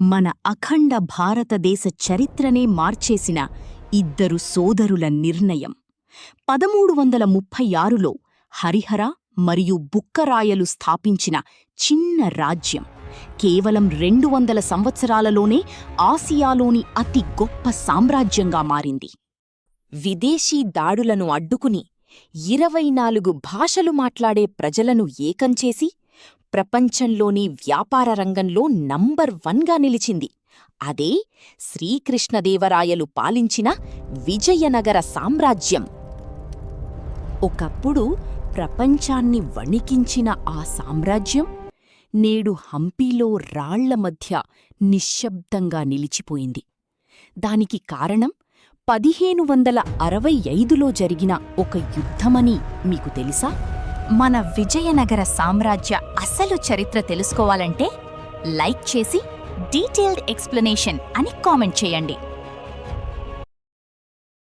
మన అఖండ భారతదేశ చరిత్రనే మార్చేసిన ఇద్దరు సోదరుల నిర్ణయం. 1336లో హరిహర మరియు బుక్కరాయలు స్థాపించిన చిన్న రాజ్యం కేవలం 200 సంవత్సరాలలోనే ఆసియాలోని అతి గొప్ప సామ్రాజ్యంగా మారింది. విదేశీ దాడులను అడ్డుకుని 24 భాషలు మాట్లాడే ప్రజలను ఏకంచేసి ప్రపంచంలోని వ్యాపార రంగంలో నంబర్ 1గా నిలిచింది. అదే శ్రీకృష్ణదేవరాయలు పాలించిన విజయనగర సామ్రాజ్యం. ఒకప్పుడు ప్రపంచాన్ని వణికించిన ఆ సామ్రాజ్యం నేడు హంపీలో రాళ్ల మధ్య నిశ్శబ్దంగా నిలిచిపోయింది. దానికి కారణం 1565లో జరిగిన ఒక యుద్ధమని మీకు తెలుసా? మన విజయనగర సామ్రాజ్య అసలు చరిత్ర తెలుసుకోవాలంటే లైక్ చేసి డీటెయిల్డ్ ఎక్స్ప్లెనేషన్ అని కామెంట్ చేయండి.